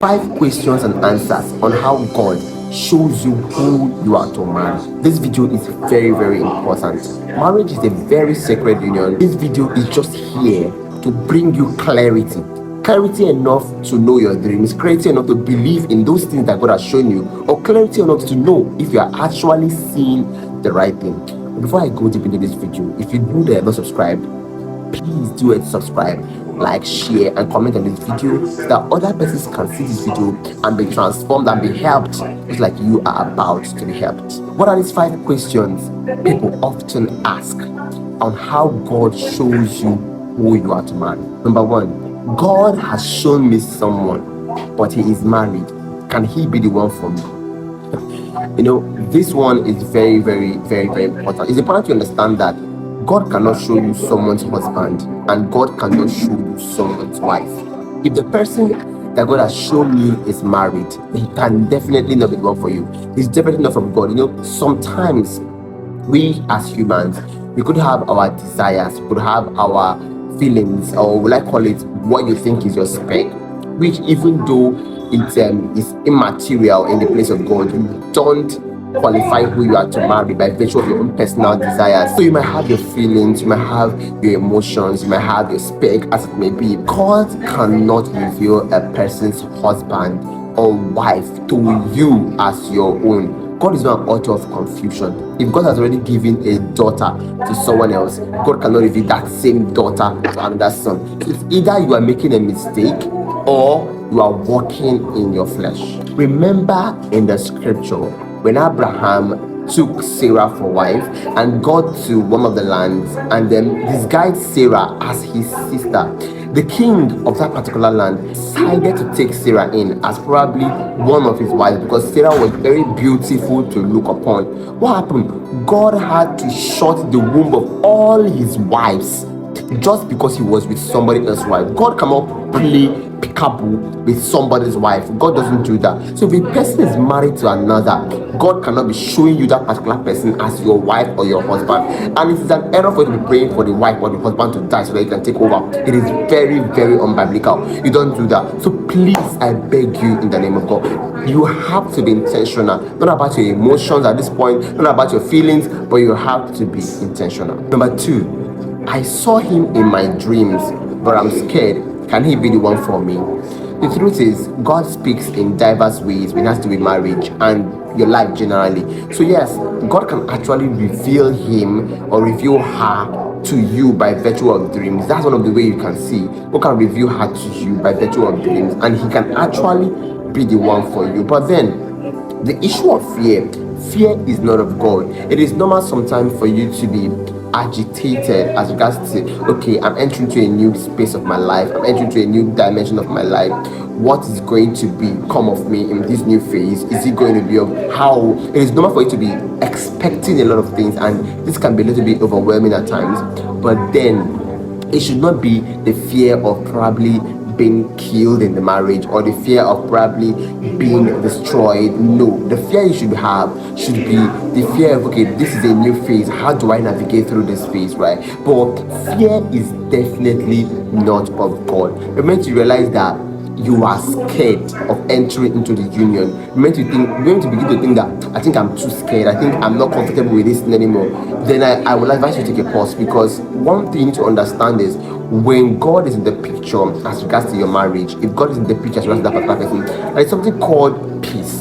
5 questions and answers on how God shows you who you are to marry. This video is very, very important. Marriage is a very sacred union. This video is just here to bring you clarity. Clarity enough to know your dreams, clarity enough to believe in those things that God has shown you, or clarity enough to know if you are actually seeing the right thing. Before I go deep into this video, if you do not subscribe, please do it, subscribe, like, share and comment on this video so that other persons can see this video and be transformed and be helped just like you are about to be helped. What are these 5 questions people often ask on how God shows you who you are to marry? Number 1, God has shown me someone, but he is married. Can he be the one for me? This one is very, very, very, very important. It's important to understand that God cannot show you someone's husband and God cannot show you someone's wife. If the person that God has shown you is married, he can definitely not be the one for you. He's definitely not from God. Sometimes we as humans, we could have our desires, we could have our feelings, or will I call it what you think is your spec, which even though it is immaterial in the place of God, you don't qualify who you are to marry by virtue of your own personal desires. So you might have your feelings, you might have your emotions, you might have your spec, as it may be. God cannot reveal a person's husband or wife to you as your own. God is not an author of confusion. If God has already given a daughter to someone else, God cannot reveal that same daughter to another son. It's either you are making a mistake or you are walking in your flesh. Remember in the scripture, when Abraham took Sarah for wife and got to one of the lands and then disguised Sarah as his sister, the king of that particular land decided to take Sarah in as probably one of his wives because Sarah was very beautiful to look upon. What happened? God had to shut the womb of all his wives just because he was with somebody else's wife. God cannot play peekaboo with somebody's wife. God doesn't do that. So if a person is married to another, God cannot be showing you that particular person as your wife or your husband. And it is an error for you to be praying for the wife or the husband to die so that you can take over. It is very, very unbiblical. You don't do that. So please, I beg you in the name of God, you have to be intentional. Not about your emotions at this point, not about your feelings, but you have to be intentional. Number 2, I saw him in my dreams, but I'm scared. Can he be the one for me? The truth is, God speaks in diverse ways when it has to be marriage and your life generally. So yes, God can actually reveal him or reveal her to you by virtue of dreams. That's one of the ways you can see. God can reveal her to you by virtue of dreams, and he can actually be the one for you. But then, the issue of fear is not of God. It is normal sometimes for you to be agitated as regards to, okay, I'm entering into a new space of my life, I'm entering into a new dimension of my life. What is going to become of me in this new phase? Is it going to be of how? It is normal for you to be expecting a lot of things, and this can be a little bit overwhelming at times. But then it should not be the fear of probably being killed in the marriage or the fear of probably being destroyed. No, the fear you should have should be the fear of, okay, this is a new phase, how do I navigate through this phase, right? But fear is definitely not of God. You're meant to realize that you are scared of entering into the union. You're meant to begin to think that I think I'm too scared, I think I'm not comfortable with this anymore. Then I will advise you to take a pause, because one thing you need to understand is when God is in the picture as regards to your marriage, if God is in the picture as regards to that particular person, there is something called peace.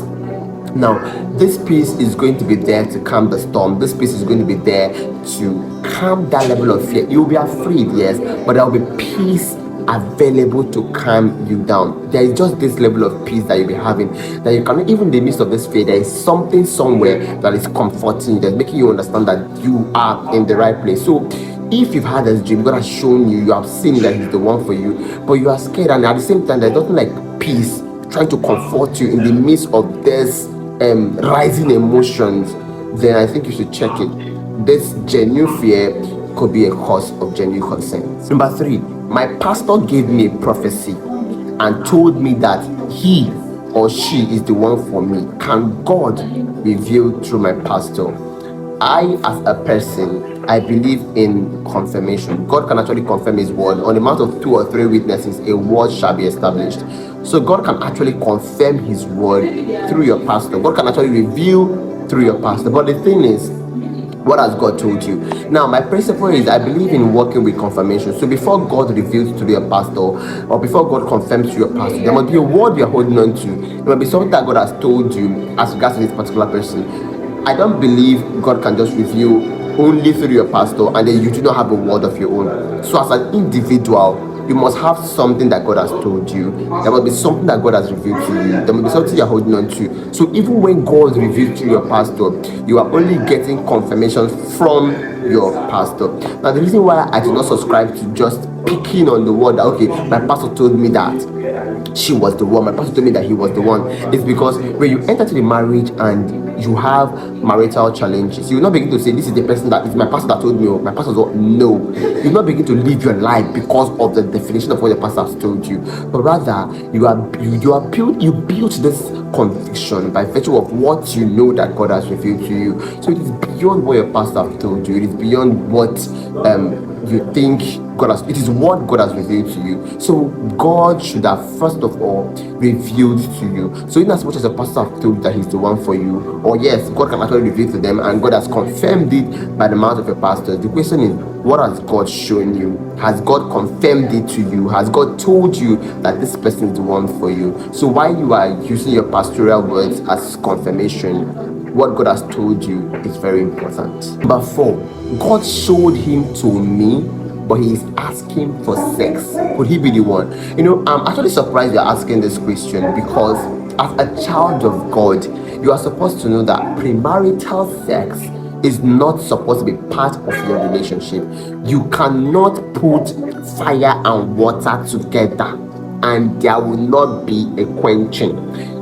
Now, this peace is going to be there to calm the storm. This peace is going to be there to calm that level of fear. You'll be afraid, yes, but there will be peace available to calm you down. There is just this level of peace that you'll be having, that you can, even in the midst of this fear, there is something somewhere that is comforting you, that's making you understand that you are in the right place. So if you've had this dream, God has shown you, you have seen that he's the one for you, but you are scared, and at the same time there's nothing like peace trying to comfort you in the midst of this rising emotions, then I think you should check it. This genuine fear could be a cause of genuine concern. Number 3, my pastor gave me a prophecy and told me that he or she is the one for me. Can God reveal through my pastor? I, as a person, I believe in confirmation. God can actually confirm his word. On the mouth of 2 or 3 witnesses, a word shall be established. So God can actually confirm his word through your pastor. God can actually reveal through your pastor. But the thing is, what has God told you? Now, my principle is I believe in working with confirmation. So before God reveals to your pastor, or before God confirms to your pastor, there must be a word you're holding on to. There must be something that God has told you as regards to this particular person. I don't believe God can just reveal only through your pastor and then you do not have a word of your own. So as an individual, you must have something that God has told you. There must be something that God has revealed to you. There must be something you're holding on to. So even when God reveals to your pastor, you are only getting confirmation from your pastor. Now, the reason why I do not subscribe to just picking on the word that, okay, my pastor told me that she was the one, my pastor told me that he was the one, is because when you enter to the marriage and you have marital challenges, you will not begin to say, this is the person that is my pastor that told me, or my pastor told me. No, you will not begin to live your life because of the definition of what your pastor has told you, but rather you build this conviction by virtue of what you know that God has revealed to you. So it is beyond what your pastor has told you. It is beyond what you think God has. It is what God has revealed to you. So God should have first of all revealed to you. So in as much as the pastor have told you that he's the one for you, or yes, God can actually reveal to them, and God has confirmed it by the mouth of your pastor. The question is, what has God shown you? Has God confirmed it to you? Has God told you that this person is the one for you? So while you are using your pastoral words as confirmation, what God has told you is very important. Number 4, God showed him to me, but he is asking for sex. Could he be the one? I'm actually surprised you're asking this question, because as a child of God, you are supposed to know that premarital sex is not supposed to be part of your relationship. You cannot put fire and water together and there will not be a quenching.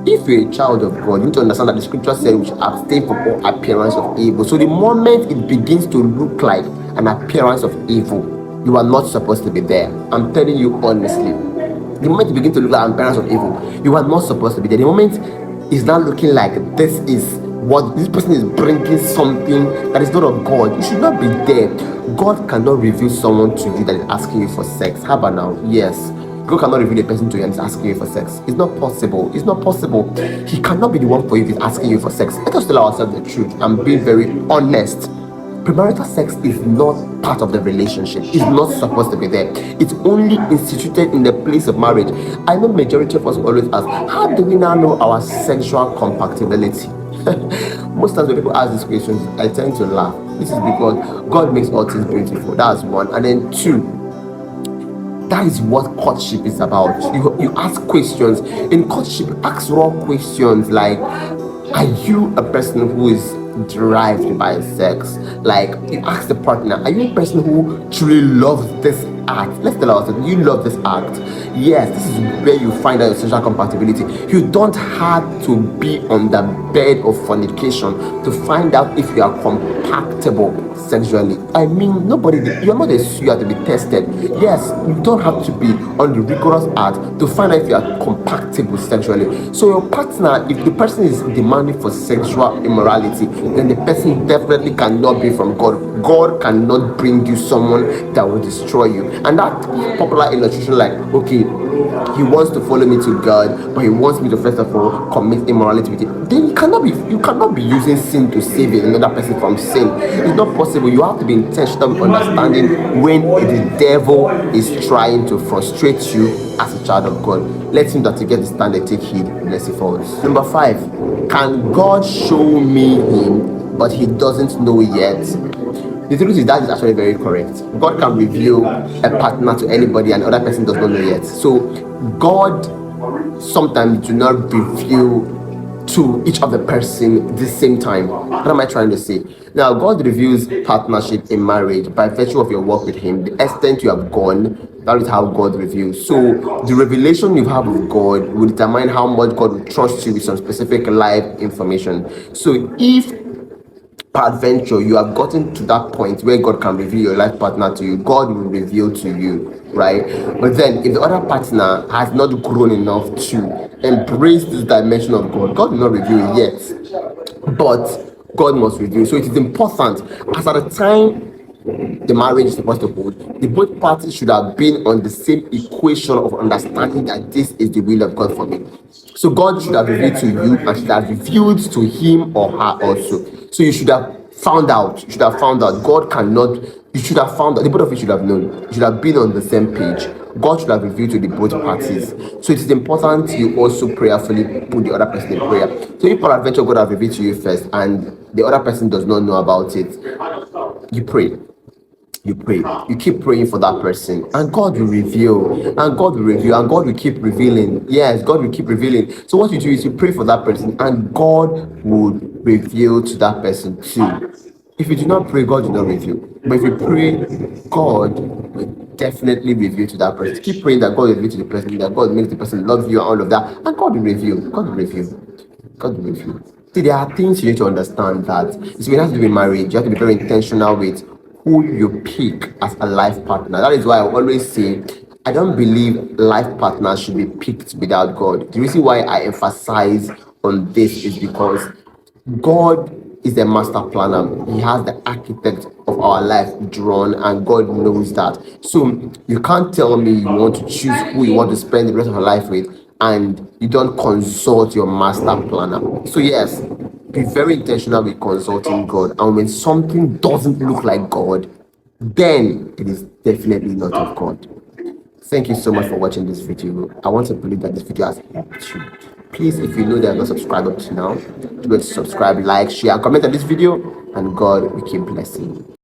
If you're a child of God, you need to understand that the scripture says we should abstain from all appearance of evil. So the moment it begins to look like an appearance of evil, you are not supposed to be there. I'm telling you honestly. The moment it begins to look like an appearance of evil, you are not supposed to be there. The moment it's not looking like this person is bringing something that is not of God, you should not be there. God cannot reveal someone to you that is asking you for sex. How about now? Yes. God cannot reveal a person to you and is asking you for sex. It's not possible. It's not possible. He cannot be the one for you if he's asking you for sex. Let us tell ourselves the truth and be very honest. Premarital sex is not part of the relationship. It's not supposed to be there. It's only instituted in the place of marriage. I know majority of us always ask, how do we now know our sexual compatibility? Most times when people ask these questions, I tend to laugh. This is because God makes all things beautiful. That's one. And then 2, that is what courtship is about. You ask questions. In courtship, ask raw questions like, are you a person who is derived by sex? Like, you ask the partner, are you a person who truly loves this act? Let's tell ourselves, you love this act. Yes, this is where you find out your sexual compatibility. You don't have to be on the bed of fornication to find out if you are compatible sexually. I mean, you're not a suit, you have to be tested. Yes, you don't have to be on the rigorous act to find out if you are compatible sexually. So your partner, if the person is demanding for sexual immorality, then the person definitely cannot be from God. God cannot bring you someone that will destroy you. And that popular illustration, like, okay, he wants to follow me to God, but he wants me to first of all commit immorality with him. Then you cannot be using sin to save another person from sin. It's not possible. You have to be intentional with understanding when the devil is trying to frustrate you as a child of God. Let him that you get the standard take heed lest he falls. Number 5, can God show me him, but he doesn't know yet? The truth is that is actually very correct. God can reveal a partner to anybody and the other person does not know yet. So God sometimes do not reveal to each of the person at the same time. What am I trying to say? Now, God reveals partnership in marriage by virtue of your work with him. The extent you have gone, that is how God reveals. So the revelation you have with God will determine how much God will trust you with some specific life information. So if peradventure you have gotten to that point where God can reveal your life partner to you, God will reveal to you, right? But then if the other partner has not grown enough to embrace this dimension of God, God will not reveal it yet, but God must reveal. So it is important, as at the time the marriage is supposed to hold, the both parties should have been on the same equation of understanding that this is the will of God for me. So God should have revealed to you and should have revealed to him or her also. So you should have found out. You should have found out. God cannot. You should have found out. The both of you should have known. You should have been on the same page. God should have revealed to the both parties. So it is important you also prayerfully put the other person in prayer. So if peradventure God have revealed to you first and the other person does not know about it, you pray. You pray, you keep praying for that person, and God will reveal, and God will reveal, and God will keep revealing. Yes, God will keep revealing. So what you do is you pray for that person, and God will reveal to that person too. If you do not pray, God will not reveal. But if you pray, God will definitely reveal to that person. Keep praying that God will reveal to the person, that God makes the person love you and all of that, and God will reveal. God will reveal. God will reveal. See, there are things you need to understand that when it has to do with marriage, you have to be very intentional with who you pick as a life partner. That is why I always say I don't believe life partners should be picked without God. The reason why I emphasize on this is because God is the master planner. He has the architect of our life drawn, and God knows that. So you can't tell me you want to choose who you want to spend the rest of your life with, and you don't consult your master planner. So yes, be very intentional with consulting God. And when something doesn't look like God, then it is definitely not of God. Thank you so much for watching this video. I want to believe that this video has helped you. Please, if you know that you're not subscribed up to now, do it to subscribe, like, share, and comment on this video, and God will keep blessing you.